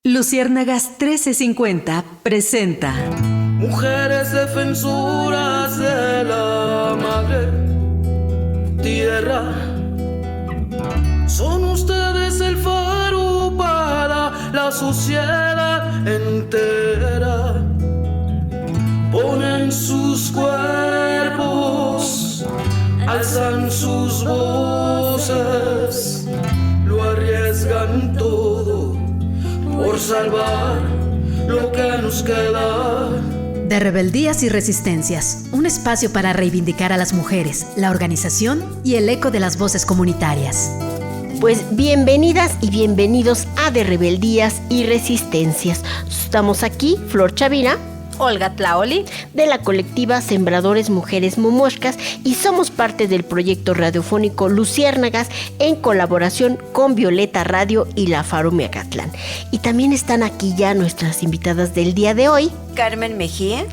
Luciérnagas 1350 presenta Mujeres defensoras de la madre tierra, son ustedes el faro para la sociedad entera. Ponen sus cuerpos, alzan sus voces, lo arriesgan todo por salvar lo que nos queda. De Rebeldías y Resistencias, un espacio para reivindicar a las mujeres, la organización y el eco de las voces comunitarias. Pues bienvenidas y bienvenidos a De Rebeldías y Resistencias. Estamos aquí, Flor Chavira, Olga Tlaoli, de la colectiva Sembradores Mujeres Momoxcas, y somos parte del proyecto radiofónico Luciérnagas en colaboración con Violeta Radio y la Faro Miacatlán. Y también están aquí ya nuestras invitadas del día de hoy, Carmen Mejía,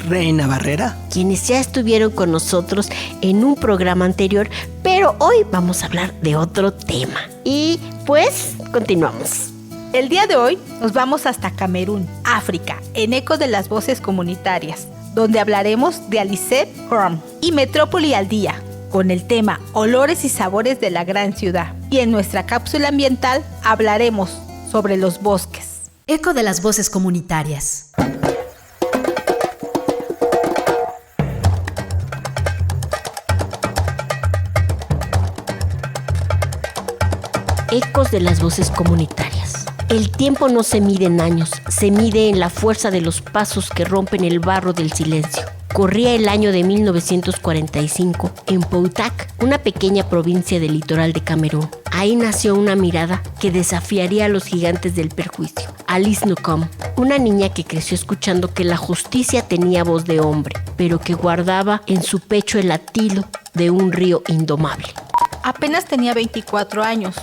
Reina Barrera, quienes ya estuvieron con nosotros en un programa anterior, pero hoy vamos a hablar de otro tema. Y pues continuamos. El día de hoy nos vamos hasta Camerún, África, en eco de las voces comunitarias, donde hablaremos de Alicet Rum y Metrópoli al Día, con el tema Olores y Sabores de la Gran Ciudad. Y en nuestra cápsula ambiental hablaremos sobre los bosques. Eco de las voces comunitarias. Ecos de las voces comunitarias. El tiempo no se mide en años, se mide en la fuerza de los pasos que rompen el barro del silencio. Corría el año de 1945 en Poutak, una pequeña provincia del litoral de Camerún. Ahí nació una mirada que desafiaría a los gigantes del perjuicio. Alice Newcomb, una niña que creció escuchando que la justicia tenía voz de hombre, pero que guardaba en su pecho el latido de un río indomable. Apenas tenía 24 años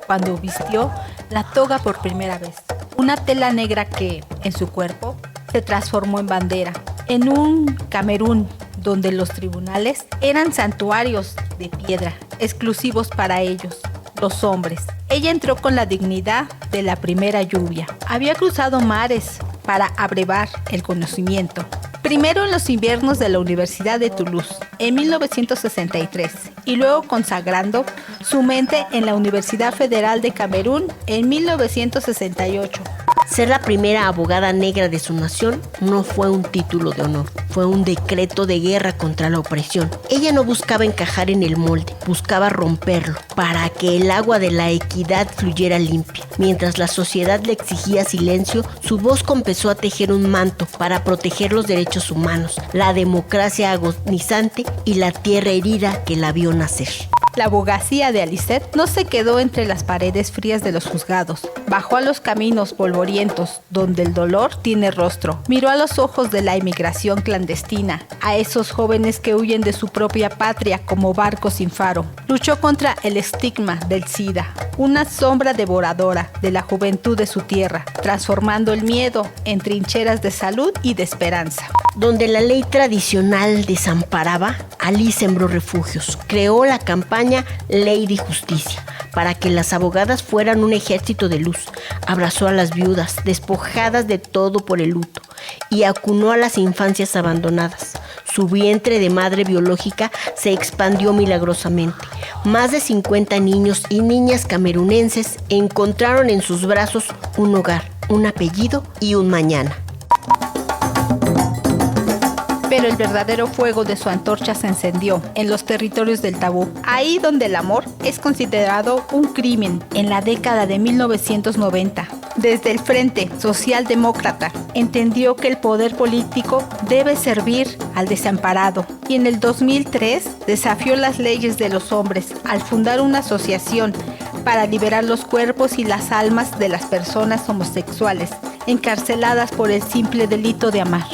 cuando vistió la toga por primera vez. Una tela negra que, en su cuerpo, se transformó en bandera. En un Camerún donde los tribunales eran santuarios de piedra, exclusivos para ellos, los hombres. Ella entró con la dignidad de la primera lluvia. Había cruzado mares para abrevar el conocimiento. Primero en los inviernos de la Universidad de Toulouse, en 1963, y luego consagrando su mente en la Universidad Federal de Camerún en 1968. Ser la primera abogada negra de su nación no fue un título de honor, fue un decreto de guerra contra la opresión. Ella no buscaba encajar en el molde, buscaba romperlo para que el agua de la equidad fluyera limpia. Mientras la sociedad le exigía silencio, su voz comenzó a tejer un manto para proteger los derechos humanos, la democracia agonizante y la tierra herida que la vio nacer. La abogacía de Alicet no se quedó entre las paredes frías de los juzgados. Bajó a los caminos polvorientos, donde el dolor tiene rostro. Miró a los ojos de la inmigración clandestina, a esos jóvenes que huyen de su propia patria como barcos sin faro. Luchó contra el estigma del SIDA, una sombra devoradora de la juventud de su tierra, transformando el miedo en trincheras de salud y de esperanza. Donde la ley tradicional desamparaba, Alice sembró refugios. Creó la campaña Ley de Justicia para que las abogadas fueran un ejército de luz. Abrazó a las viudas, despojadas de todo por el luto, y acunó a las infancias abandonadas. Su vientre de madre biológica se expandió milagrosamente. Más de 50 niños y niñas camerunenses encontraron en sus brazos un hogar, un apellido y un mañana. Pero el verdadero fuego de su antorcha se encendió en los territorios del tabú, ahí donde el amor es considerado un crimen. En la década de 1990, desde el Frente Socialdemócrata, entendió que el poder político debe servir al desamparado, y en el 2003 desafió las leyes de los hombres al fundar una asociación para liberar los cuerpos y las almas de las personas homosexuales encarceladas por el simple delito de amar.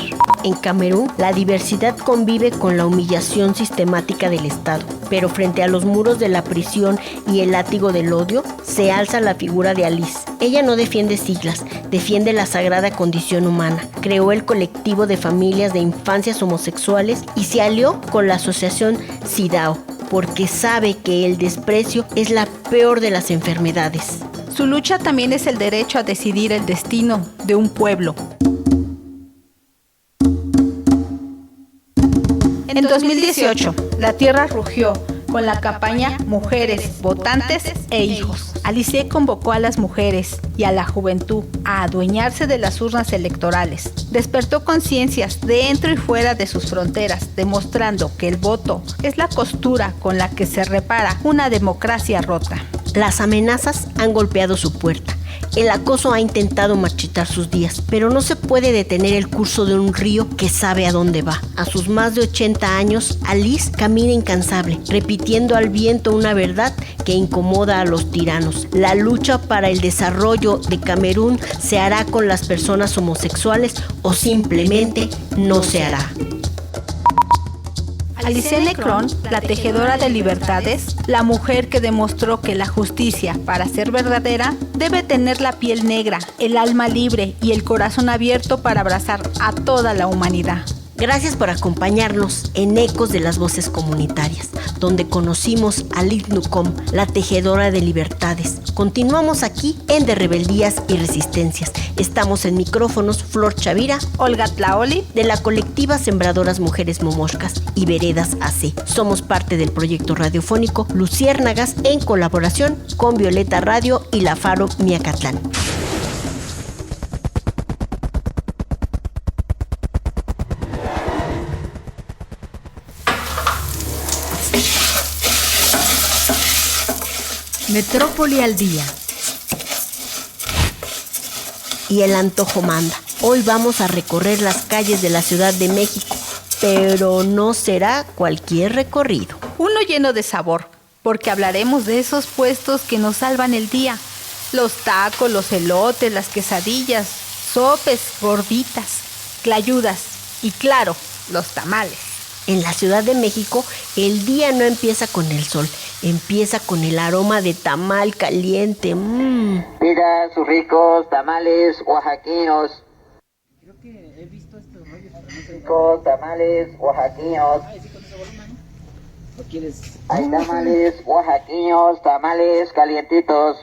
En Camerún, la diversidad convive con la humillación sistemática del Estado, pero frente a los muros de la prisión y el látigo del odio, se alza la figura de Alice. Ella no defiende siglas, defiende la sagrada condición humana. Creó el colectivo de familias de infancias homosexuales y se alió con la asociación SIDAO, porque sabe que el desprecio es la peor de las enfermedades. Su lucha también es el derecho a decidir el destino de un pueblo. En 2018, la tierra rugió con la campaña Mujeres, Votantes e Hijos. Alice convocó a las mujeres y a la juventud a adueñarse de las urnas electorales. Despertó conciencias dentro y fuera de sus fronteras, demostrando que el voto es la costura con la que se repara una democracia rota. Las amenazas han golpeado su puerta. El acoso ha intentado marchitar sus días, pero no se puede detener el curso de un río que sabe a dónde va. A sus más de 80 años, Alice camina incansable, repitiendo al viento una verdad que incomoda a los tiranos. La lucha para el desarrollo de Camerún se hará con las personas homosexuales o simplemente no se hará. Alice Necron, la tejedora de libertades, la mujer que demostró que la justicia, para ser verdadera, debe tener la piel negra, el alma libre y el corazón abierto para abrazar a toda la humanidad. Gracias por acompañarnos en Ecos de las Voces Comunitarias, donde conocimos a Liz Nucom, la tejedora de libertades. Continuamos aquí en De Rebeldías y Resistencias. Estamos en micrófonos Flor Chavira, Olga Tlaoli, de la colectiva Sembradoras Mujeres Momoshkas y Veredas AC. Somos parte del proyecto radiofónico Luciérnagas en colaboración con Violeta Radio y La Faro Miacatlán. Metrópoli al día. Y el antojo manda. Hoy vamos a recorrer las calles de la Ciudad de México, pero no será cualquier recorrido. Uno lleno de sabor, porque hablaremos de esos puestos que nos salvan el día. Los tacos, los elotes, las quesadillas, sopes, gorditas, clayudas y claro, los tamales. En la Ciudad de México, el día no empieza con el sol, empieza con el aroma de tamal caliente. Pida sus ricos tamales oaxaqueños. Creo que he visto estos rollos, pero no sé. Ricos tamales oaxaqueños. ¿O quieres? Hay tamales oaxaqueños, tamales calientitos.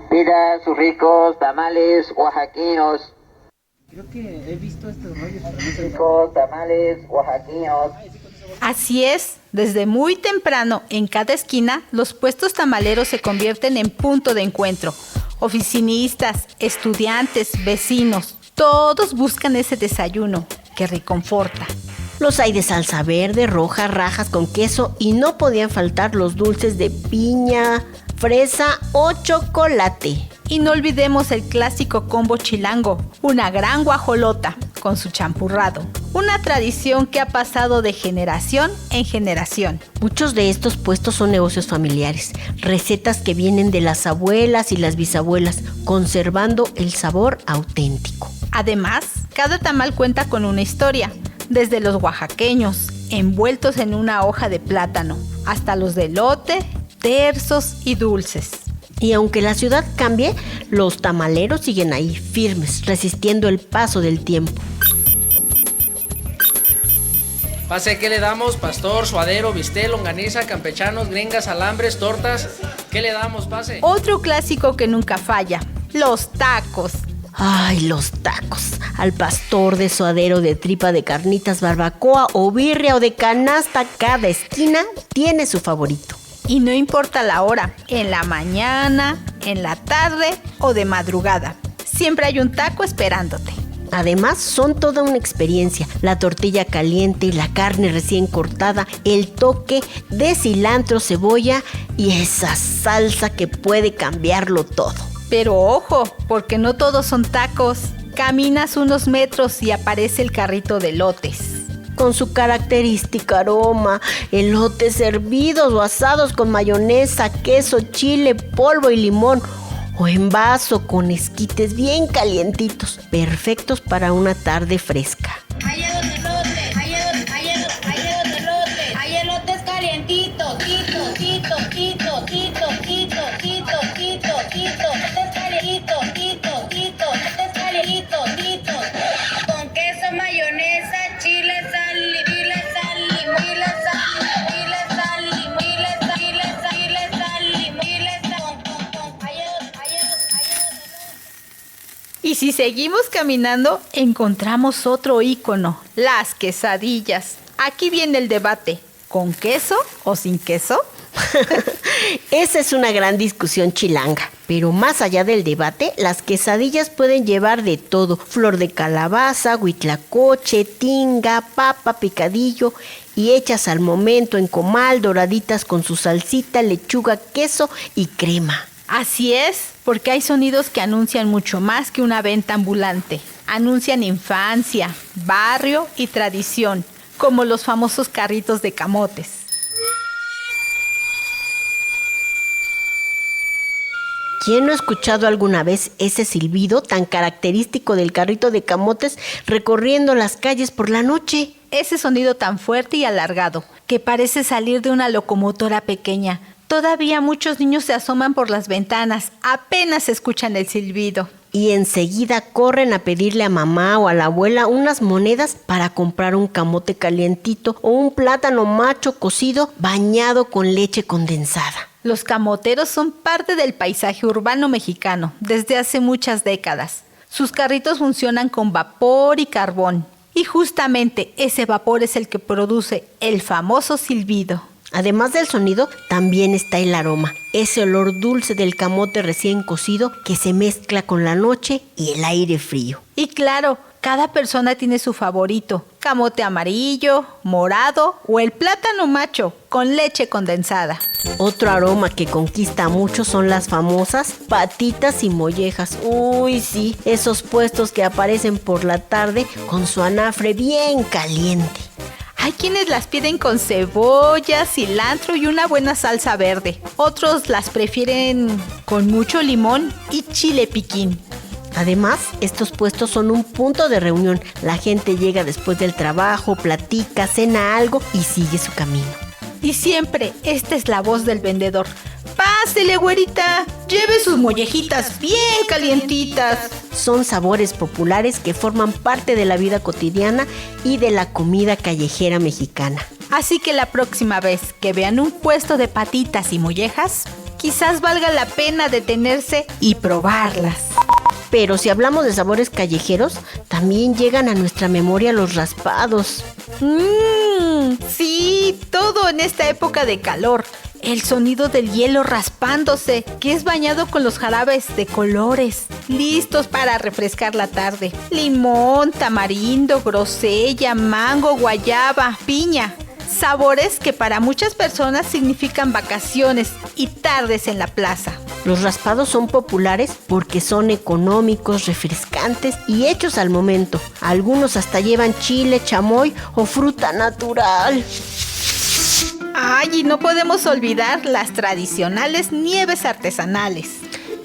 Pida sus ricos tamales oaxaqueños. Creo que he visto estos rollos, pero no sé. Ricos tamales oaxaqueños. Así es, desde muy temprano, en cada esquina, los puestos tamaleros se convierten en punto de encuentro. Oficinistas, estudiantes, vecinos, todos buscan ese desayuno que reconforta. Los hay de salsa verde, roja, rajas con queso y no podían faltar los dulces de piña, fresa o chocolate. Y no olvidemos el clásico combo chilango, una gran guajolota con su champurrado. Una tradición que ha pasado de generación en generación. Muchos de estos puestos son negocios familiares, recetas que vienen de las abuelas y las bisabuelas, conservando el sabor auténtico. Además, cada tamal cuenta con una historia, desde los oaxaqueños, envueltos en una hoja de plátano, hasta los de elote, tersos y dulces. Y aunque la ciudad cambie, los tamaleros siguen ahí, firmes, resistiendo el paso del tiempo. Pase, ¿qué le damos? Pastor, suadero, bistec, longaniza, campechanos, gringas, alambres, tortas. ¿Qué le damos? Pase. Otro clásico que nunca falla, los tacos. ¡Ay, los tacos! Al pastor, de suadero, de tripa, de carnitas, barbacoa o birria o de canasta, cada esquina tiene su favorito. Y no importa la hora, en la mañana, en la tarde o de madrugada, siempre hay un taco esperándote. Además, son toda una experiencia. La tortilla caliente, la carne recién cortada, el toque de cilantro, cebolla y esa salsa que puede cambiarlo todo. Pero ojo, porque no todos son tacos. Caminas unos metros y aparece el carrito de elotes. Con su característica aroma, elotes hervidos o asados con mayonesa, queso, chile, polvo y limón, o en vaso con esquites bien calientitos, perfectos para una tarde fresca. Hay elotes, hay elotes calientitos, con queso, mayonesa, chile, sal, con Y si seguimos caminando, encontramos otro ícono, las quesadillas. Aquí viene el debate, ¿con queso o sin queso? Esa es una gran discusión chilanga, pero más allá del debate, las quesadillas pueden llevar de todo: flor de calabaza, huitlacoche, tinga, papa, picadillo, y hechas al momento en comal, doraditas con su salsita, lechuga, queso y crema. Así es, porque hay sonidos que anuncian mucho más que una venta ambulante. Anuncian infancia, barrio y tradición, como los famosos carritos de camotes. ¿Quién no ha escuchado alguna vez ese silbido tan característico del carrito de camotes recorriendo las calles por la noche? Ese sonido tan fuerte y alargado, que parece salir de una locomotora pequeña. Todavía muchos niños se asoman por las ventanas, apenas escuchan el silbido. Y enseguida corren a pedirle a mamá o a la abuela unas monedas para comprar un camote calientito o un plátano macho cocido bañado con leche condensada. Los camoteros son parte del paisaje urbano mexicano desde hace muchas décadas. Sus carritos funcionan con vapor y carbón. Y justamente ese vapor es el que produce el famoso silbido. Además del sonido, también está el aroma, ese olor dulce del camote recién cocido que se mezcla con la noche y el aire frío. Y claro, cada persona tiene su favorito: camote amarillo, morado o el plátano macho con leche condensada. Otro aroma que conquista a muchos son las famosas patitas y mollejas. Uy, sí, esos puestos que aparecen por la tarde con su anafre bien caliente. Hay quienes las piden con cebolla, cilantro y una buena salsa verde. Otros las prefieren con mucho limón y chile piquín. Además, estos puestos son un punto de reunión. La gente llega después del trabajo, platica, cena algo y sigue su camino. Y siempre esta es la voz del vendedor: ¡pásele, güerita! ¡Lleve sus mollejitas bien calientitas! Son sabores populares que forman parte de la vida cotidiana y de la comida callejera mexicana. Así que la próxima vez que vean un puesto de patitas y mollejas, quizás valga la pena detenerse y probarlas. Pero si hablamos de sabores callejeros, también llegan a nuestra memoria los raspados. Sí, todo en esta época de calor. El sonido del hielo raspándose, que es bañado con los jarabes de colores, listos para refrescar la tarde. Limón, tamarindo, grosella, mango, guayaba, piña. Sabores que para muchas personas significan vacaciones y tardes en la plaza. Los raspados son populares porque son económicos, refrescantes y hechos al momento. Algunos hasta llevan chile, chamoy o fruta natural. Ay, y no podemos olvidar las tradicionales nieves artesanales.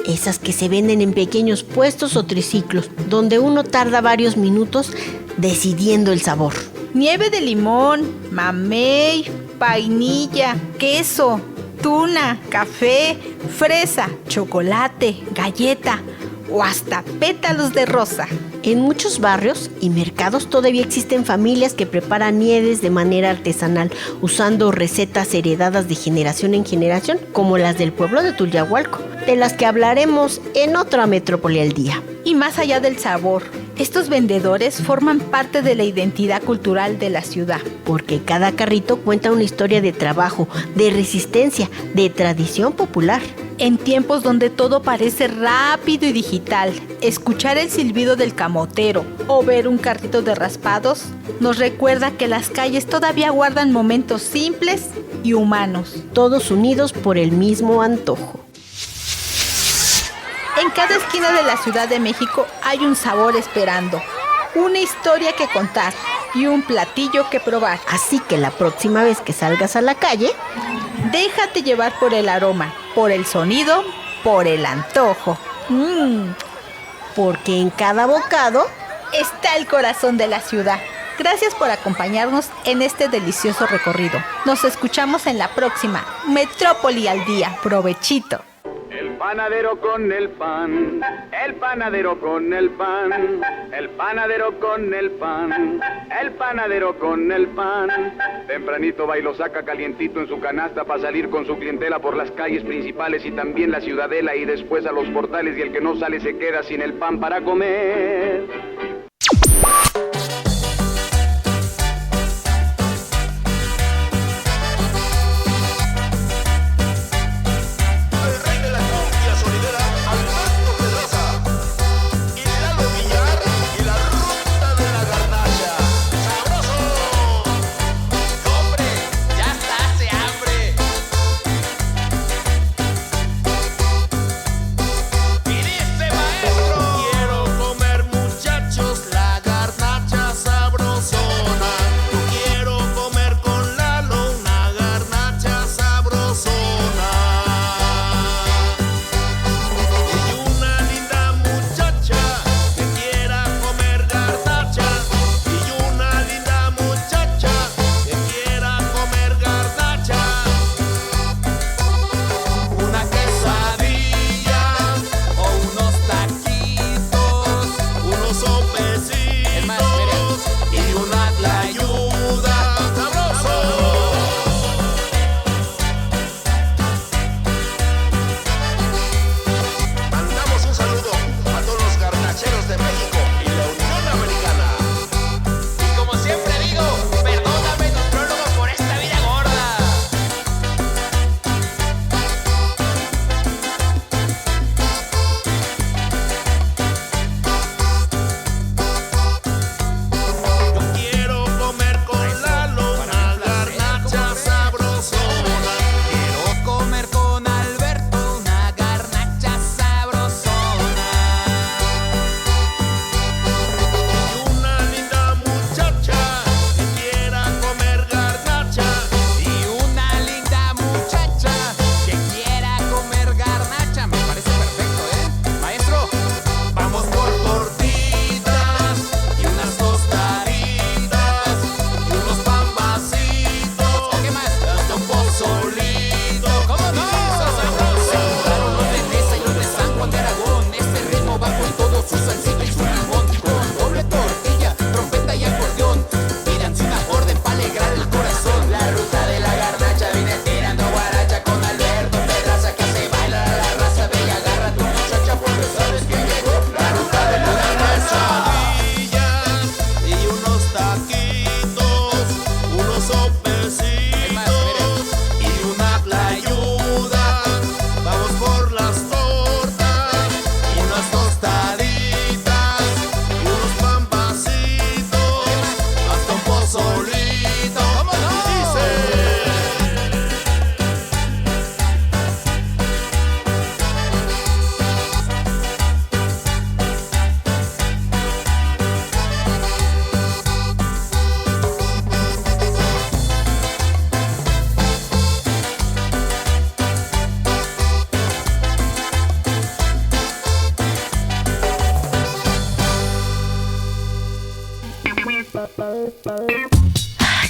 Esas que se venden en pequeños puestos o triciclos, donde uno tarda varios minutos decidiendo el sabor. Nieve de limón, mamey, vainilla, queso, tuna, café, fresa, chocolate, galleta o hasta pétalos de rosa. En muchos barrios y mercados todavía existen familias que preparan nieves de manera artesanal, usando recetas heredadas de generación en generación, como las del pueblo de Tulyahualco, de las que hablaremos en otra Metrópoli al día. Y más allá del sabor, estos vendedores forman parte de la identidad cultural de la ciudad. Porque cada carrito cuenta una historia de trabajo, de resistencia, de tradición popular. En tiempos donde todo parece rápido y digital, escuchar el silbido del camotero o ver un carrito de raspados nos recuerda que las calles todavía guardan momentos simples y humanos. Todos unidos por el mismo antojo. En cada esquina de la Ciudad de México hay un sabor esperando, una historia que contar y un platillo que probar. Así que la próxima vez que salgas a la calle, déjate llevar por el aroma, por el sonido, por el antojo. Porque en cada bocado está el corazón de la ciudad. Gracias por acompañarnos en este delicioso recorrido. Nos escuchamos en la próxima Metrópoli al día. Provechito. panadero con el pan, el panadero con el pan, el panadero con el pan, el panadero con el pan. Tempranito va y lo saca calientito en su canasta para salir con su clientela por las calles principales y también la ciudadela y después a los portales, y el que no sale se queda sin el pan para comer.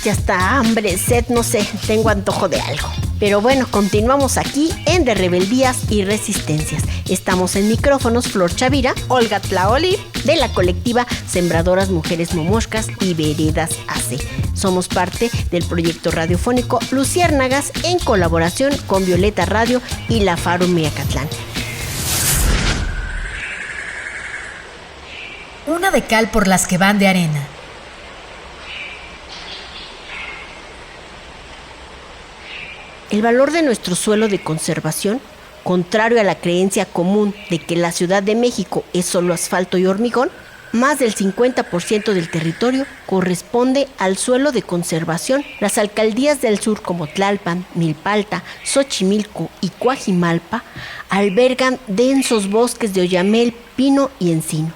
Ya está, hambre, sed, no sé, tengo antojo de algo. Pero bueno, continuamos aquí en De Rebeldías y Resistencias. Estamos en micrófonos Flor Chavira, Olga Tlaoli, de la colectiva Sembradoras Mujeres Momoshkas y Veredas AC. Somos parte del proyecto radiofónico Luciérnagas en colaboración con Violeta Radio y La Faro Meacatlán. Una de cal por las que van de arena. El valor de nuestro suelo de conservación, contrario a la creencia común de que la Ciudad de México es solo asfalto y hormigón, más del 50% del territorio corresponde al suelo de conservación. Las alcaldías del sur como Tlalpan, Milpalta, Xochimilco y Coajimalpa albergan densos bosques de oyamel, pino y encino.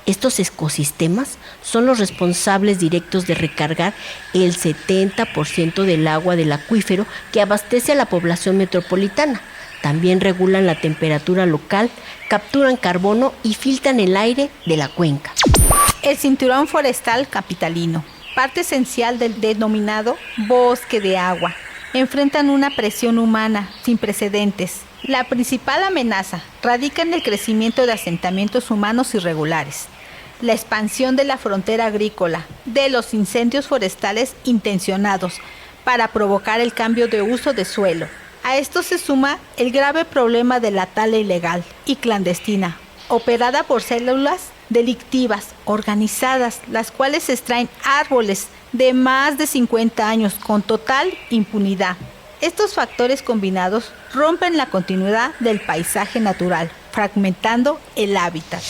Estos ecosistemas son los responsables directos de recargar el 70% del agua del acuífero que abastece a la población metropolitana. También regulan la temperatura local, capturan carbono y filtran el aire de la cuenca. El cinturón forestal capitalino, parte esencial del denominado bosque de agua, enfrentan una presión humana sin precedentes La principal amenaza radica en el crecimiento de asentamientos humanos irregulares, la expansión de la frontera agrícola, de los incendios forestales intencionados para provocar el cambio de uso de suelo. A esto se suma el grave problema de la tala ilegal y clandestina, operada por células delictivas organizadas, las cuales extraen árboles de más de 50 años con total impunidad. Estos factores combinados rompen la continuidad del paisaje natural, fragmentando el hábitat.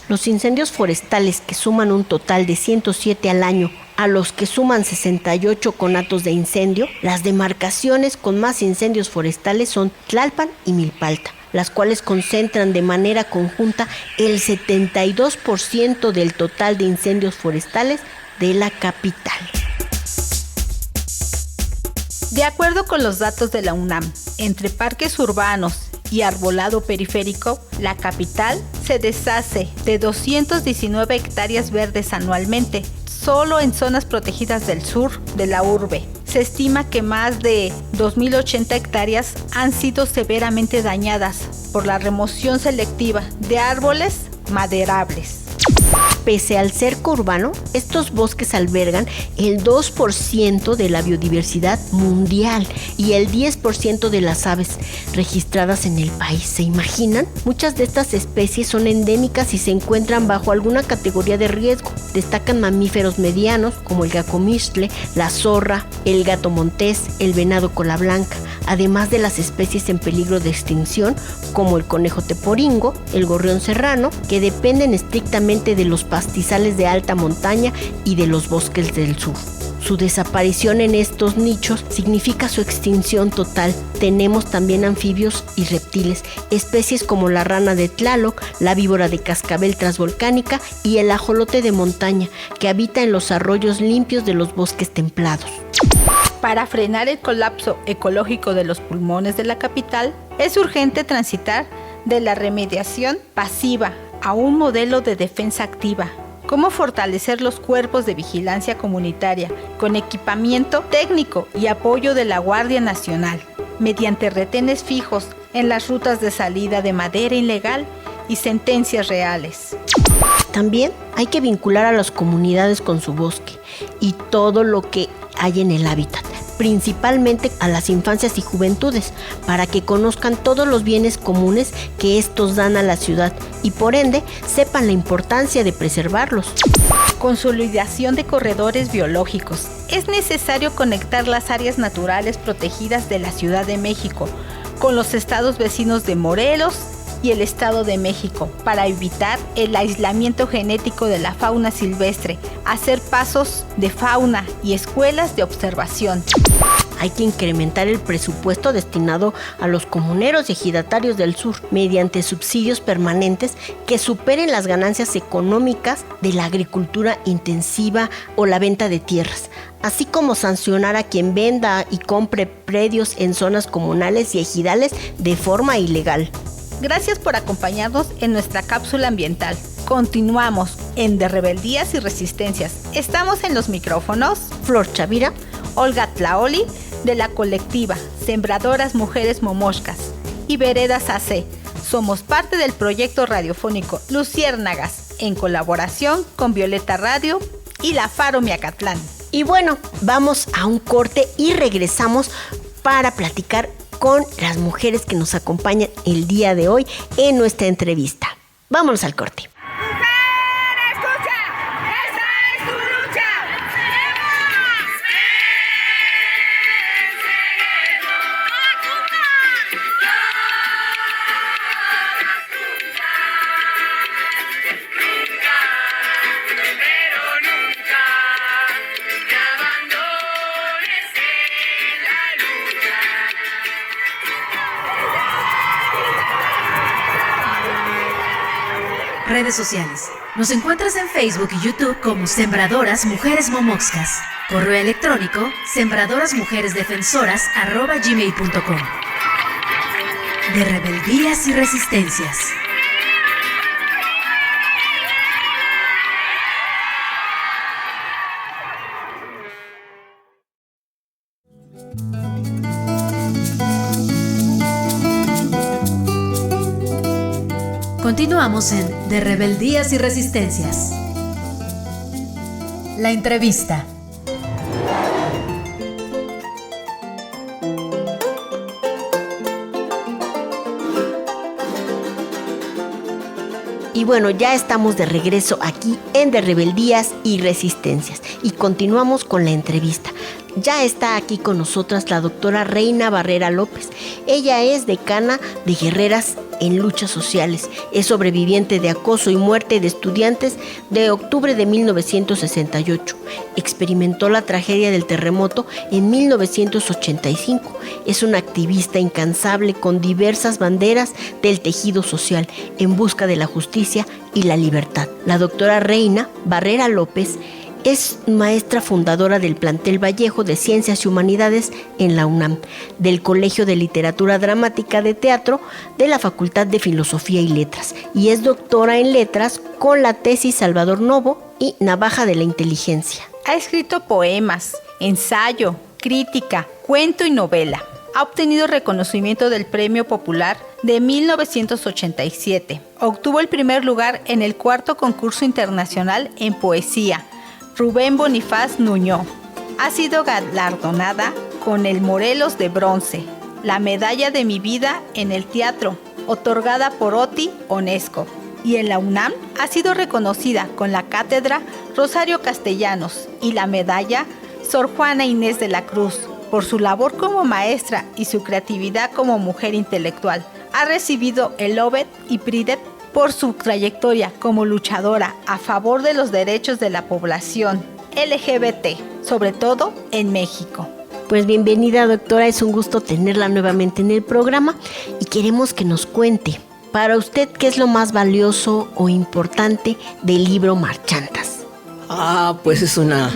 Los incendios forestales, que suman un total de 107 al año, a los que suman 68 conatos de incendio, las demarcaciones con más incendios forestales son Tlalpan y Milpalta, las cuales concentran de manera conjunta el 72% del total de incendios forestales de la capital. De acuerdo con los datos de la UNAM, entre parques urbanos y arbolado periférico, la capital se deshace de 219 hectáreas verdes anualmente, solo en zonas protegidas del sur de la urbe. Se estima que más de 2.080 hectáreas han sido severamente dañadas por la remoción selectiva de árboles maderables. Pese al cerco urbano, estos bosques albergan el 2% de la biodiversidad mundial y el 10% de las aves registradas en el país. ¿Se imaginan? Muchas de estas especies son endémicas y se encuentran bajo alguna categoría de riesgo. Destacan mamíferos medianos como el gacomixtle, la zorra, el gato montés, el venado cola blanca, además de las especies en peligro de extinción como el conejo teporingo, el gorrión serrano, que dependen estrictamente de los pastizales de alta montaña y de los bosques del sur. Su desaparición en estos nichos significa su extinción total. Tenemos también anfibios y reptiles, especies como la rana de Tlaloc, la víbora de cascabel transvolcánica y el ajolote de montaña, que habita en los arroyos limpios de los bosques templados. Para frenar el colapso ecológico de los pulmones de la capital, es urgente transitar de la remediación pasiva a un modelo de defensa activa. Cómo fortalecer los cuerpos de vigilancia comunitaria con equipamiento técnico y apoyo de la Guardia Nacional, mediante retenes fijos en las rutas de salida de madera ilegal y sentencias reales. También hay que vincular a las comunidades con su bosque y todo lo que hay en el hábitat, principalmente a las infancias y juventudes, para que conozcan todos los bienes comunes que estos dan a la ciudad y por ende sepan la importancia de preservarlos. Consolidación de corredores biológicos. Es necesario conectar las áreas naturales protegidas de la Ciudad de México con los estados vecinos de Morelos y el Estado de México para evitar el aislamiento genético de la fauna silvestre, hacer pasos de fauna y escuelas de observación. Hay que incrementar el presupuesto destinado a los comuneros y ejidatarios del sur mediante subsidios permanentes que superen las ganancias económicas de la agricultura intensiva o la venta de tierras, así como sancionar a quien venda y compre predios en zonas comunales y ejidales de forma ilegal. Gracias por acompañarnos en nuestra cápsula ambiental. Continuamos en De Rebeldías y Resistencias. Estamos en los micrófonos Flor Chavira, Olga Tlaoli, de la colectiva Sembradoras Mujeres Momoxcas, y Veredas AC. Somos parte del proyecto radiofónico Luciérnagas, en colaboración con Violeta Radio y la Faro Miacatlán. Y bueno, vamos a un corte y regresamos para platicar con las mujeres que nos acompañan el día de hoy en nuestra entrevista. Vámonos al corte. Redes sociales. Nos encuentras en Facebook y YouTube como Sembradoras Mujeres Momoxcas. Correo electrónico sembradorasmujeresdefensoras@gmail.com. De Rebeldías y Resistencias. Continuamos en De Rebeldías y Resistencias. La entrevista. Y bueno, ya estamos de regreso aquí en De Rebeldías y Resistencias y continuamos con la entrevista. Ya está aquí con nosotras la doctora Reina Barrera López. Ella es decana de Guerreras en Luchas Sociales. Es sobreviviente de acoso y muerte de estudiantes de octubre de 1968. Experimentó la tragedia del terremoto en 1985. Es una activista incansable con diversas banderas del tejido social en busca de la justicia y la libertad. La doctora Reina Barrera López es maestra fundadora del plantel Vallejo de Ciencias y Humanidades en la UNAM, del Colegio de Literatura Dramática de Teatro de la Facultad de Filosofía y Letras, y es doctora en Letras con la tesis Salvador Novo y Navaja de la Inteligencia. Ha escrito poemas, ensayo, crítica, cuento y novela. Ha obtenido reconocimiento del Premio Popular de 1987. Obtuvo el primer lugar en el 4º concurso internacional en poesía Rubén Bonifaz Nuñó. Ha sido galardonada con el Morelos de Bronce, la Medalla de mi Vida en el Teatro, otorgada por Oti Onesco. Y en la UNAM ha sido reconocida con la Cátedra Rosario Castellanos y la Medalla Sor Juana Inés de la Cruz por su labor como maestra y su creatividad como mujer intelectual. Ha recibido el Obed y Pridet por su trayectoria como luchadora a favor de los derechos de la población LGBT, sobre todo en México. Pues bienvenida, doctora, es un gusto tenerla nuevamente en el programa y queremos que nos cuente, para usted, ¿qué es lo más valioso o importante del libro Marchantas? Pues es una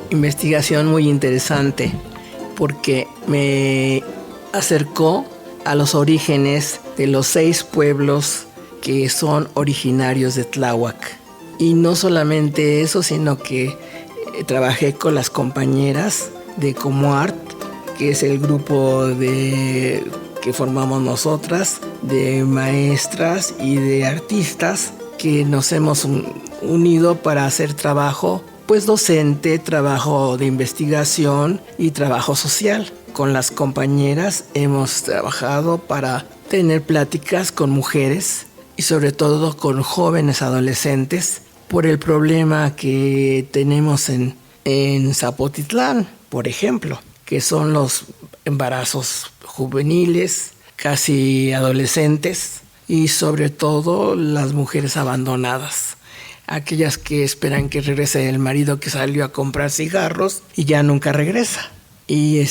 investigación muy interesante porque me acercó a los orígenes de los 6 pueblos que son originarios de Tláhuac. Y no solamente eso, sino que trabajé con las compañeras de Comoart, que es el grupo que formamos nosotras, de maestras y de artistas, que nos hemos unido para hacer trabajo pues docente, trabajo de investigación y trabajo social. Con las compañeras hemos trabajado para tener pláticas con mujeres y sobre todo con jóvenes adolescentes por el problema que tenemos en Zapotitlán, por ejemplo, que son los embarazos juveniles, casi adolescentes, y sobre todo las mujeres abandonadas, aquellas que esperan que regrese el marido que salió a comprar cigarros y ya nunca regresa. Y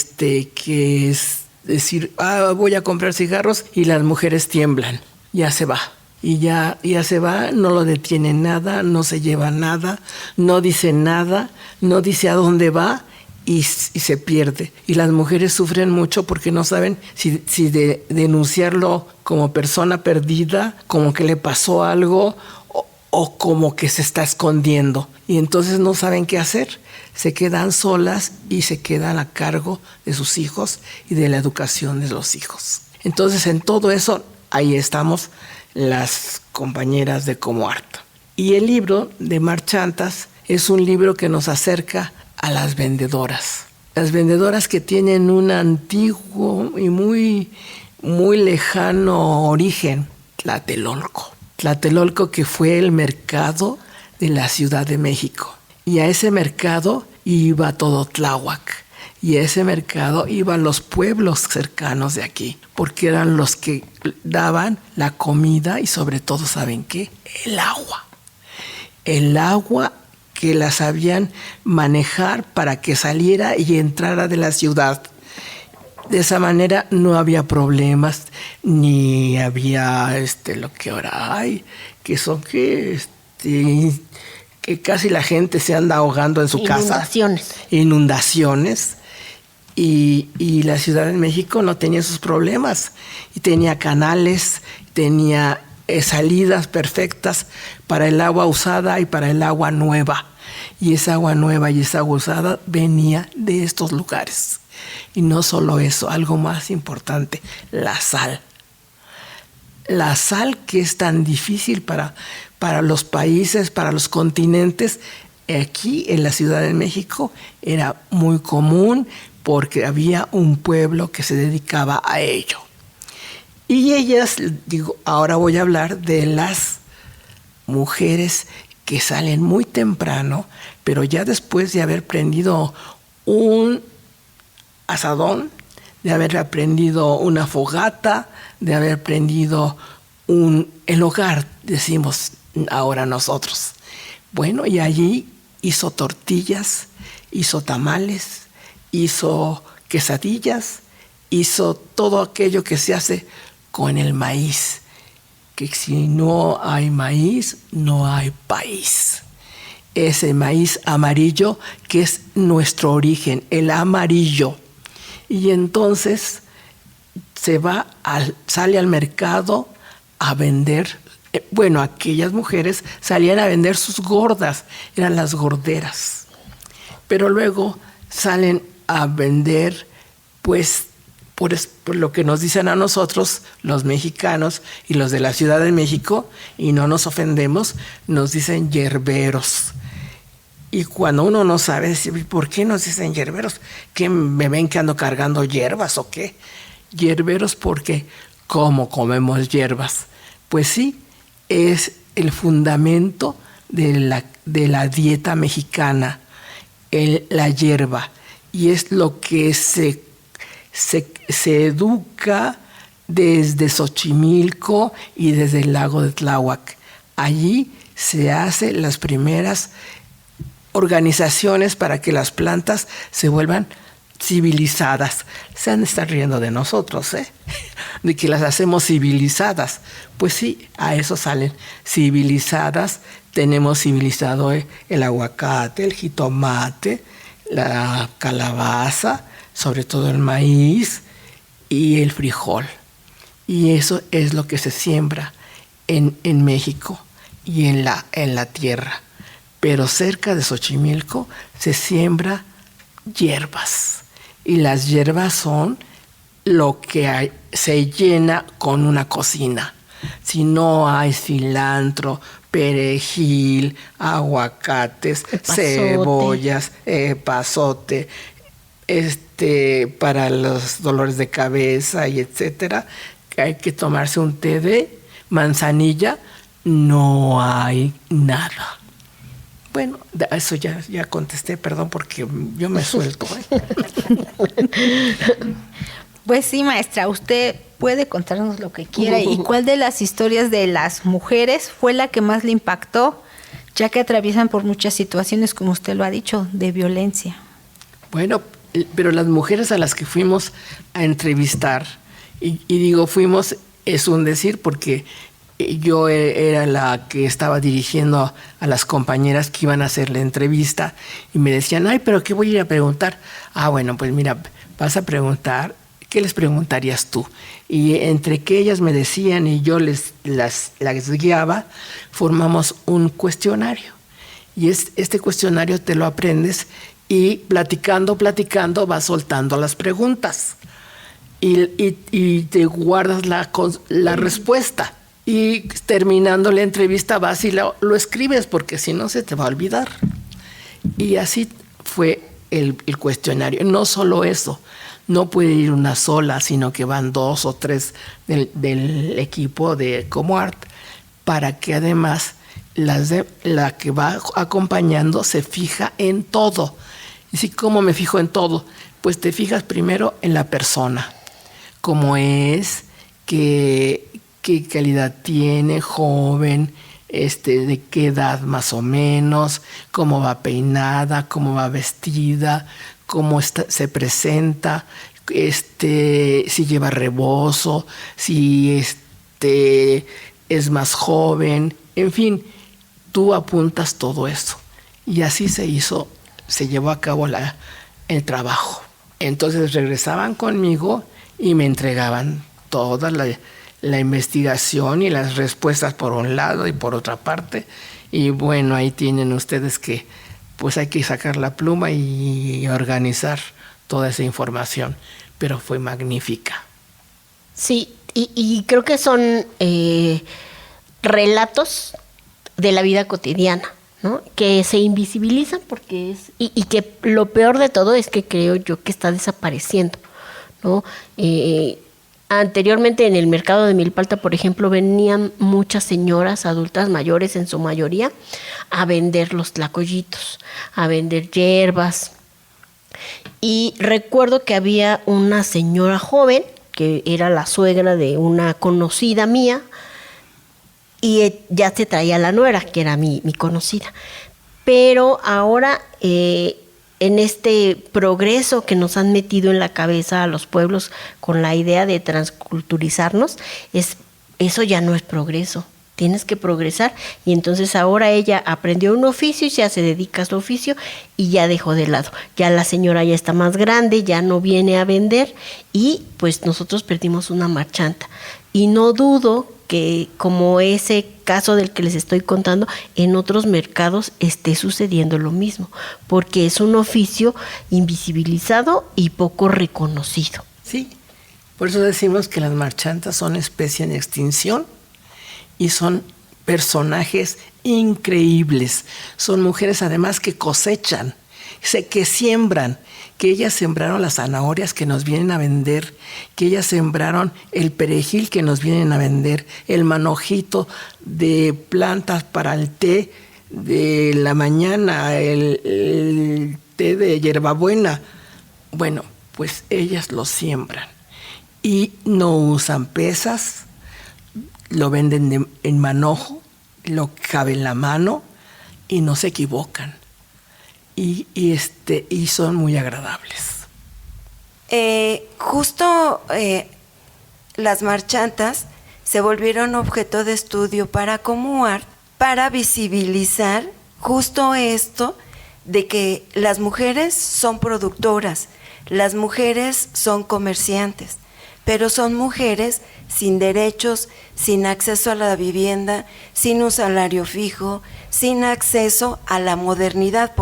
que es decir, voy a comprar cigarros, y las mujeres tiemblan, ya se va. Y ya se va, no lo detiene nada, no se lleva nada, no dice nada, no dice a dónde va y se pierde. Y las mujeres sufren mucho porque no saben si denunciarlo como persona perdida, como que le pasó algo o como que se está escondiendo. Y entonces no saben qué hacer. Se quedan solas y se quedan a cargo de sus hijos y de la educación de los hijos. Entonces en todo eso, ahí estamos las compañeras de Comoart. Y el libro de Marchantas es un libro que nos acerca a las vendedoras. Las vendedoras que tienen un antiguo y muy, muy lejano origen, Tlatelolco. Tlatelolco, que fue el mercado de la Ciudad de México. Y a ese mercado iba todo Tláhuac. Y a ese mercado iban los pueblos cercanos de aquí, porque eran los que daban la comida y sobre todo, ¿saben qué? El agua. El agua que la sabían manejar para que saliera y entrara de la ciudad. De esa manera no había problemas, ni había lo que ahora hay, que son que casi la gente se anda ahogando en su casa. Inundaciones. Y la Ciudad de México no tenía esos problemas. Y tenía canales, tenía salidas perfectas para el agua usada y para el agua nueva. Y esa agua nueva y esa agua usada venía de estos lugares. Y no solo eso, algo más importante, la sal. la sal, que es tan difícil para los países, para los continentes, aquí en la Ciudad de México era muy común porque había un pueblo que se dedicaba a ello. Y ellas, digo, ahora voy a hablar de las mujeres que salen muy temprano, pero ya después de haber prendido un asadón, de haber aprendido una fogata, de haber prendido el hogar, decimos ahora nosotros. Bueno, y allí hizo tortillas, hizo tamales, hizo quesadillas, hizo todo aquello que se hace con el maíz. Que si no hay maíz, no hay país. Ese maíz amarillo que es nuestro origen, el amarillo. Y entonces sale al mercado a vender. Bueno, aquellas mujeres salían a vender sus gordas, eran las gorderas. Pero luego salen a vender, pues, por lo que nos dicen a nosotros, los mexicanos y los de la Ciudad de México, y no nos ofendemos, nos dicen yerberos. Y cuando uno no sabe, ¿por qué nos dicen yerberos? ¿Qué me ven que ando cargando hierbas o qué? Yerberos porque, ¿cómo comemos hierbas? Pues sí, es el fundamento de la dieta mexicana, la hierba. Y es lo que se educa desde Xochimilco y desde el lago de Tláhuac. Allí se hacen las primeras organizaciones para que las plantas se vuelvan civilizadas. Se han de estar riendo de nosotros, de que las hacemos civilizadas. Pues sí, a eso salen civilizadas. Tenemos civilizado el aguacate, el jitomate, la calabaza, sobre todo el maíz y el frijol. Y eso es lo que se siembra en México y en la tierra. Pero cerca de Xochimilco se siembra hierbas. Y las hierbas son lo que se llena con una cocina. Si no hay cilantro, perejil, aguacates, cebollas, epazote, para los dolores de cabeza y etcétera, que hay que tomarse un té de manzanilla, no hay nada. Bueno, eso ya contesté, perdón, porque yo me suelto. Pues sí, maestra, usted puede contarnos lo que quiera. ¿Y cuál de las historias de las mujeres fue la que más le impactó, ya que atraviesan por muchas situaciones, como usted lo ha dicho, de violencia? Bueno, pero las mujeres a las que fuimos a entrevistar, y digo fuimos, es un decir, porque yo era la que estaba dirigiendo a las compañeras que iban a hacer la entrevista y me decían, ay, pero ¿qué voy a ir a preguntar? Ah, bueno, pues mira, vas a preguntar, ¿qué les preguntarías tú? Y entre que ellas me decían y yo las guiaba, formamos un cuestionario. Y este cuestionario te lo aprendes y platicando vas soltando las preguntas. Y te guardas la respuesta. Y terminando la entrevista vas y lo escribes, porque si no se te va a olvidar. Y así fue el cuestionario. No solo eso, no puede ir una sola, sino que van 2 o 3 del equipo de Comoart, para que además la que va acompañando se fija en todo. Y si, ¿cómo me fijo en todo? Pues te fijas primero en la persona, cómo es, qué calidad tiene, joven, de qué edad más o menos, cómo va peinada, cómo va vestida, cómo se presenta, si lleva rebozo, si es más joven, en fin, tú apuntas todo eso. Y así se llevó a cabo el trabajo. Entonces regresaban conmigo y me entregaban toda la investigación y las respuestas por un lado y por otra parte. Y bueno, ahí tienen ustedes que pues hay que sacar la pluma y organizar toda esa información. Pero fue magnífica. Sí, Y creo que son relatos de la vida cotidiana, ¿no? Que se invisibilizan porque es... Y que lo peor de todo es que creo yo que está desapareciendo, ¿no? Anteriormente en el mercado de Milpalta, por ejemplo, venían muchas señoras adultas mayores en su mayoría a vender los tlacoyitos, a vender hierbas. Y recuerdo que había una señora joven que era la suegra de una conocida mía y ya se traía la nuera, que era mi conocida. Pero ahora en este progreso que nos han metido en la cabeza a los pueblos con la idea de transculturizarnos, eso ya no es progreso. Tienes que progresar, y entonces ahora ella aprendió un oficio y ya se dedica a su oficio y ya dejó de lado. Ya la señora ya está más grande, ya no viene a vender y pues nosotros perdimos una marchanta. Y no dudo que, como ese caso del que les estoy contando, en otros mercados esté sucediendo lo mismo, porque es un oficio invisibilizado y poco reconocido. Sí, por eso decimos que las marchantas son especie en extinción y son personajes increíbles. Son mujeres además que cosechan, que siembran, que ellas sembraron las zanahorias que nos vienen a vender, que ellas sembraron el perejil que nos vienen a vender, el manojito de plantas para el té de la mañana, el té de hierbabuena. Bueno, pues ellas lo siembran y no usan pesas, lo venden en manojo, lo cabe en la mano y no se equivocan. Y son muy agradables. Las marchantas se volvieron objeto de estudio para Comuart, para visibilizar justo esto de que las mujeres son productoras, las mujeres son comerciantes, pero son mujeres sin derechos, sin acceso a la vivienda, sin un salario fijo, sin acceso a la modernidad.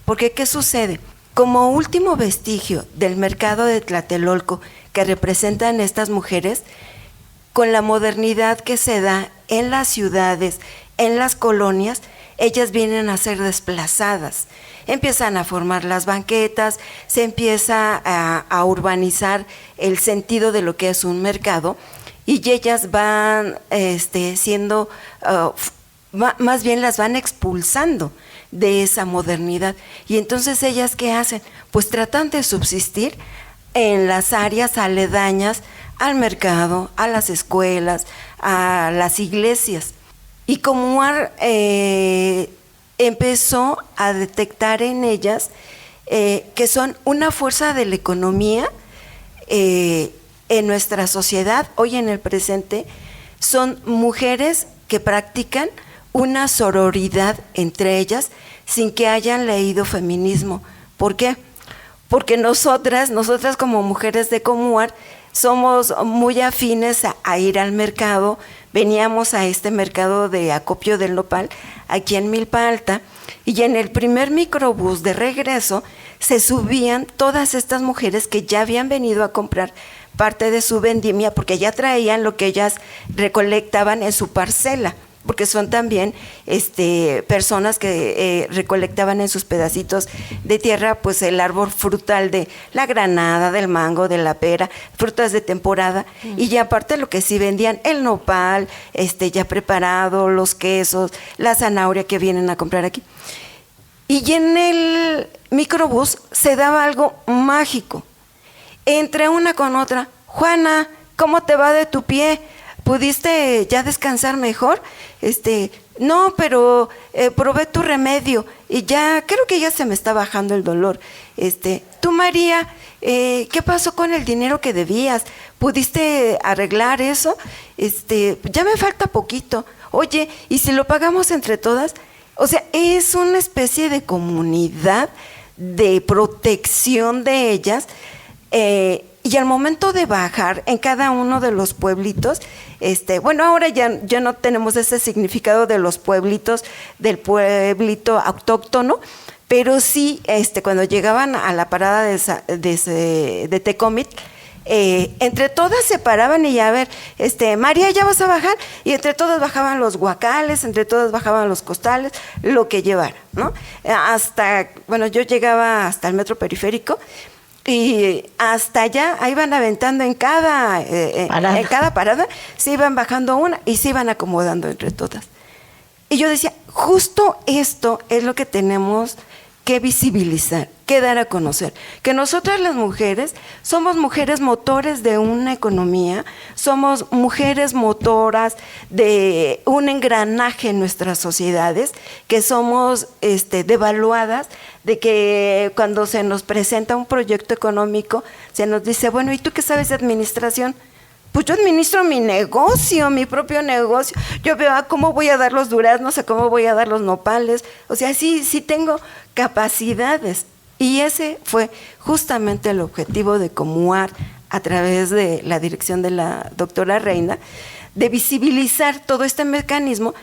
Porque ¿qué sucede? Como último vestigio del mercado de Tlatelolco que representan estas mujeres, con la modernidad que se da en las ciudades, en las colonias, ellas vienen a ser desplazadas. Empiezan a formar las banquetas, se empieza a urbanizar el sentido de lo que es un mercado, y ellas van siendo, más bien las van expulsando de esa modernidad. Y entonces ellas, ¿qué hacen? Pues tratan de subsistir en las áreas aledañas al mercado, a las escuelas, a las iglesias. Y Comuart empezó a detectar en ellas que son una fuerza de la economía en nuestra sociedad. Hoy en el presente son mujeres que practican una sororidad entre ellas sin que hayan leído feminismo. ¿Por qué? Porque nosotras como mujeres de Comuart somos muy afines a ir al mercado. Veníamos a este mercado de acopio del nopal aquí en Milpa Alta, y en el primer microbús de regreso se subían todas estas mujeres que ya habían venido a comprar parte de su vendimia, porque ya traían lo que ellas recolectaban en su parcela, porque son también personas que recolectaban en sus pedacitos de tierra pues el árbol frutal de la granada, del mango, de la pera, frutas de temporada. Y ya aparte lo que sí vendían, el nopal ya preparado, los quesos, la zanahoria que vienen a comprar aquí. Y en el microbús se daba algo mágico. Entre una con otra: Juana, ¿cómo te va de tu pie? ¿Pudiste ya descansar mejor? No, pero probé tu remedio y ya, creo que ya se me está bajando el dolor. Tú, María, ¿qué pasó con el dinero que debías? ¿Pudiste arreglar eso? Ya me falta poquito. Oye, ¿y si lo pagamos entre todas? O sea, es una especie de comunidad de protección de ellas. Y al momento de bajar en cada uno de los pueblitos, bueno, ahora ya no tenemos ese significado de los pueblitos, del pueblito autóctono, pero sí, cuando llegaban a la parada de Tecómitl, entre todas se paraban y a ver, María, ya vas a bajar, y entre todas bajaban los guacales, entre todas bajaban los costales, lo que llevara, ¿no? Yo llegaba hasta el metro periférico, y hasta allá, ahí iban aventando en cada parada, se iban bajando una y se iban acomodando entre todas. Y yo decía, justo esto es lo que tenemos que visibilizar, que dar a conocer, que nosotras las mujeres somos mujeres motores de una economía, somos mujeres motoras de un engranaje en nuestras sociedades, que somos devaluadas, de que cuando se nos presenta un proyecto económico, se nos dice, bueno, ¿y tú qué sabes de administración? Pues yo administro mi negocio, mi propio negocio. Yo veo cómo voy a dar los duraznos, a cómo voy a dar los nopales. O sea, sí tengo capacidades. Y ese fue justamente el objetivo de Comuar, a través de la dirección de la doctora Reina, de visibilizar todo este mecanismo.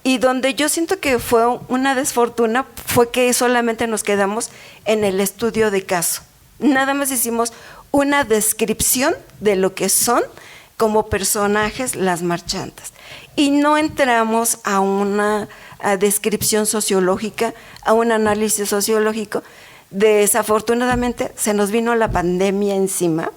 Y donde yo siento que fue una desfortuna fue que solamente nos quedamos en el estudio de caso. Nada más hicimos una descripción de lo que son como personajes las marchantas. Y no entramos a una descripción sociológica, a un análisis sociológico. Desafortunadamente se nos vino la pandemia encima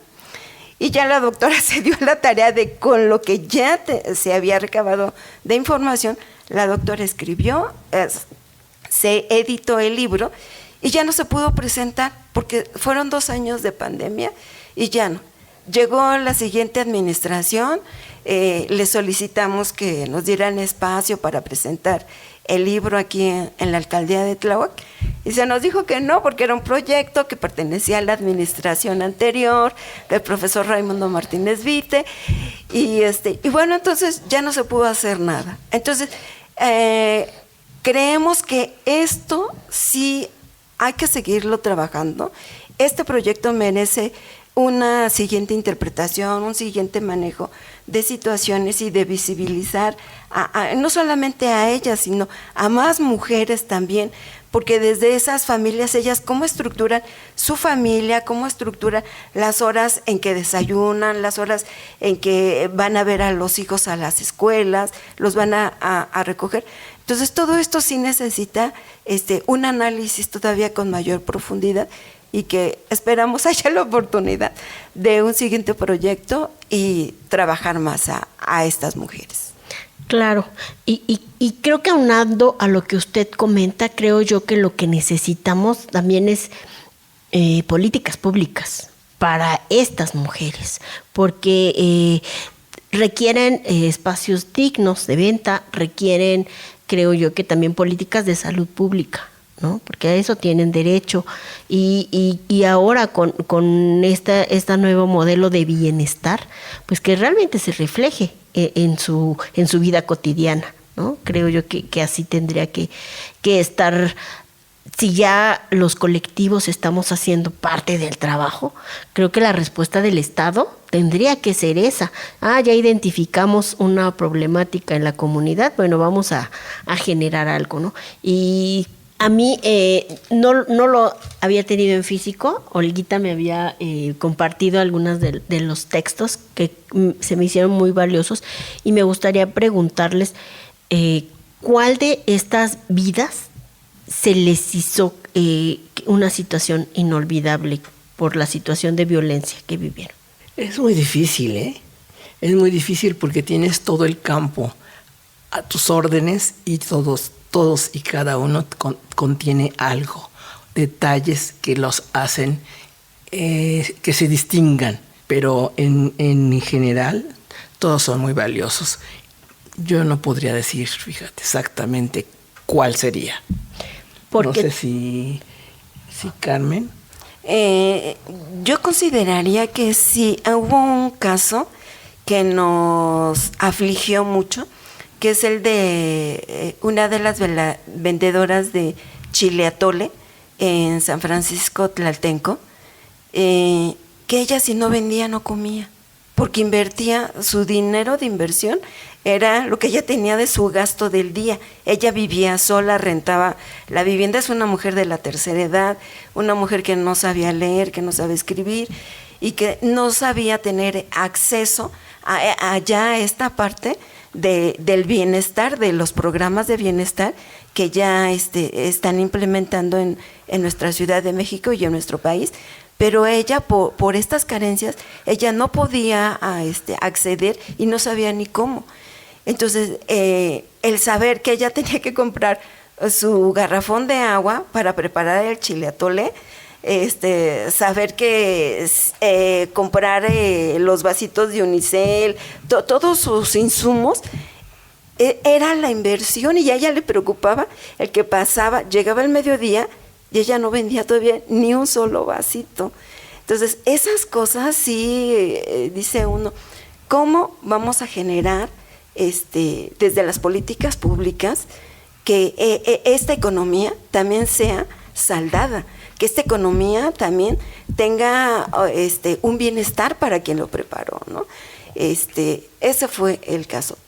y ya la doctora se dio la tarea de, con lo que ya se había recabado de información, la doctora escribió, se editó el libro y ya no se pudo presentar porque fueron 2 años de pandemia y ya no. Llegó la siguiente administración, le solicitamos que nos dieran espacio para presentar el libro aquí en la alcaldía de Tláhuac y se nos dijo que no, porque era un proyecto que pertenecía a la administración anterior del profesor Raimundo Martínez Vite y bueno, entonces ya no se pudo hacer nada. Entonces creemos que esto sí hay que seguirlo trabajando. Este proyecto merece una siguiente interpretación, un siguiente manejo de situaciones y de visibilizar no solamente a ellas, sino a más mujeres también, porque desde esas familias, ellas cómo estructuran su familia, cómo estructuran las horas en que desayunan, las horas en que van a ver a los hijos a las escuelas, los van a recoger. Entonces todo esto sí necesita un análisis todavía con mayor profundidad, y que esperamos haya la oportunidad de un siguiente proyecto y trabajar más a estas mujeres. Claro, y creo que aunando a lo que usted comenta, creo yo que lo que necesitamos también es políticas públicas para estas mujeres, porque requieren espacios dignos de venta, requieren, creo yo, que también políticas de salud pública, ¿no? Porque a eso tienen derecho y ahora con esta nuevo modelo de bienestar, pues que realmente se refleje en su vida cotidiana, ¿no? Creo yo que así tendría que estar. Si ya los colectivos estamos haciendo parte del trabajo, creo que la respuesta del Estado tendría que ser esa. Ya identificamos una problemática en la comunidad, bueno, vamos a generar algo, ¿no? Y a mí no lo había tenido en físico. Olguita me había compartido algunos de los textos que se me hicieron muy valiosos y me gustaría preguntarles ¿cuál de estas vidas se les hizo una situación inolvidable por la situación de violencia que vivieron? Es muy difícil, ¿eh? Es muy difícil porque tienes todo el campo a tus órdenes y todos y cada uno contiene algo, detalles que los hacen que se distingan, pero en general todos son muy valiosos. Yo no podría decir, fíjate, exactamente cuál sería. Porque no sé si Carmen. Yo consideraría que sí hubo un caso que nos afligió mucho, que es el de una de las vendedoras de chile atole en San Francisco Tlaltenco, que ella si no vendía no comía, porque invertía su dinero de inversión, era lo que ella tenía de su gasto del día. Ella vivía sola, rentaba la vivienda, es una mujer de la tercera edad, una mujer que no sabía leer, que no sabía escribir, y que no sabía tener acceso a ya esta parte del bienestar, de los programas de bienestar que ya están implementando en nuestra Ciudad de México y en nuestro país. Pero ella, por estas carencias, ella no podía acceder y no sabía ni cómo. Entonces, el saber que ella tenía que comprar su garrafón de agua para preparar el chile atole, saber que comprar los vasitos de unicel, todos sus insumos, era la inversión, y a ella le preocupaba el que pasaba, llegaba el mediodía y ella no vendía todavía ni un solo vasito. Entonces, esas cosas sí, dice uno, ¿cómo vamos a generar desde las políticas públicas que esta economía también sea saldada, que esta economía también tenga un bienestar para quien lo preparó, ¿no? Ese fue el caso.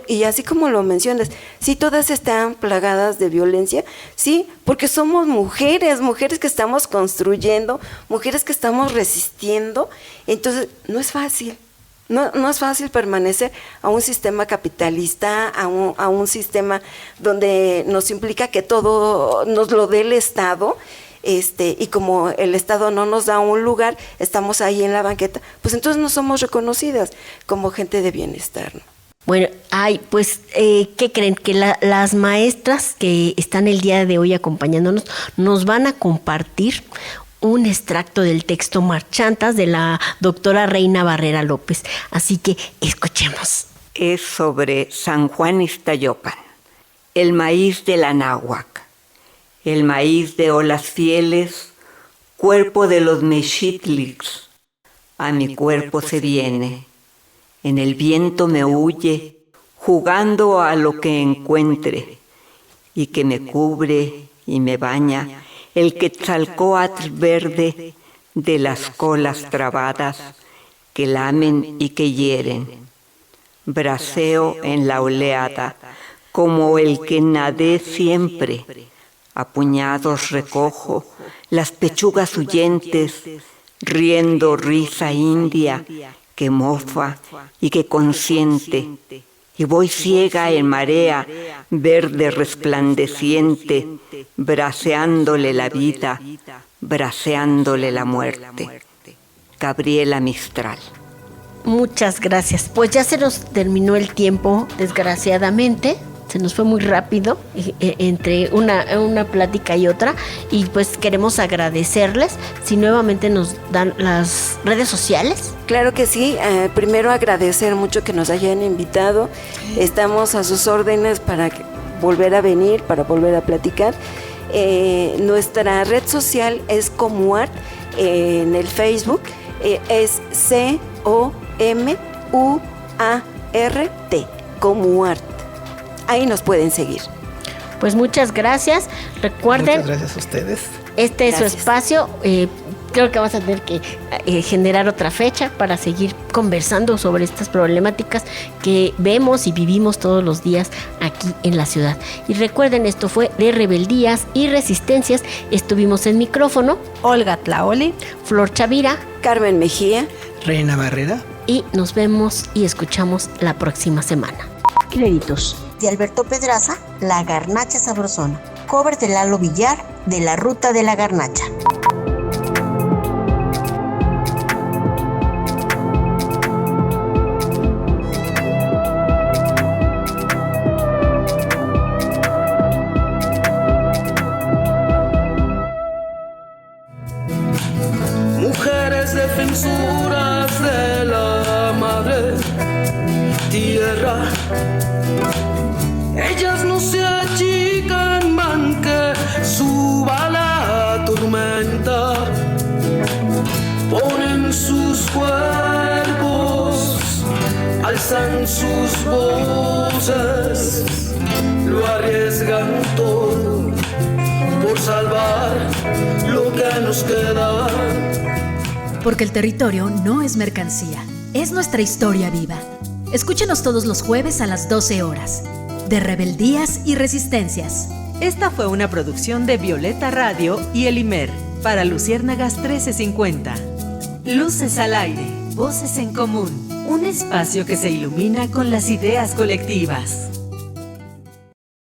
Y así como lo mencionas, sí, todas están plagadas de violencia, sí, porque somos mujeres que estamos construyendo, mujeres que estamos resistiendo. Entonces, no es fácil. No es fácil permanecer a un sistema capitalista, a un sistema donde nos implica que todo nos lo dé el Estado, y como el Estado no nos da un lugar, estamos ahí en la banqueta, pues entonces no somos reconocidas como gente de bienestar, ¿no? Bueno, pues, ¿qué creen? Que las maestras que están el día de hoy acompañándonos nos van a compartir un extracto del texto Marchantas de la doctora Reina Barrera López. Así que escuchemos. Es sobre San Juan Ixtayopan, el maíz del Anáhuac, el maíz de olas fieles, cuerpo de los Mexitlix. A mi cuerpo se viene, en el viento me huye, jugando a lo que encuentre, y que me cubre y me baña el Quetzalcóatl verde de las colas trabadas que lamen y que hieren. Braceo en la oleada, como el que nadé siempre. A puñados recojo las pechugas huyentes, riendo risa india que mofa y que consiente. Y voy ciega en marea verde resplandeciente, braceándole la vida, braceándole la muerte. Gabriela Mistral. Muchas gracias. Pues ya se nos terminó el tiempo, desgraciadamente. Se nos fue muy rápido entre una plática y otra, y pues queremos agradecerles. Si nuevamente nos dan las redes sociales. Claro que sí, primero agradecer mucho que nos hayan invitado. Estamos a sus órdenes para volver a venir, para volver a platicar. Nuestra red social es Comuart, en el Facebook es COMUART, Comuart. Ahí nos pueden seguir. Pues muchas gracias. Recuerden. Muchas gracias a ustedes. Este es su espacio. Creo que vamos a tener que generar otra fecha para seguir conversando sobre estas problemáticas que vemos y vivimos todos los días aquí en la ciudad. Y recuerden, esto fue de Rebeldías y Resistencias. Estuvimos en micrófono Olga Tlaoli, Flor Chavira, Carmen Mejía, Reina Barrera. Y nos vemos y escuchamos la próxima semana. Créditos de Alberto Pedraza, La Garnacha Sabrosona. Cover de Lalo Villar, de La Ruta de la Garnacha. Mujeres defensoras de la madre tierra, ellas no se achican, man, que suba la tormenta. Ponen sus cuerpos, alzan sus voces, lo arriesgan todo por salvar lo que nos queda. Porque el territorio no es mercancía, es nuestra historia viva. Escúchenos todos los jueves a las 12 horas. De Rebeldías y Resistencias. Esta fue una producción de Violeta Radio y El Imer para Luciérnagas 1350. Luces al aire, voces en común, un espacio que se ilumina con las ideas colectivas.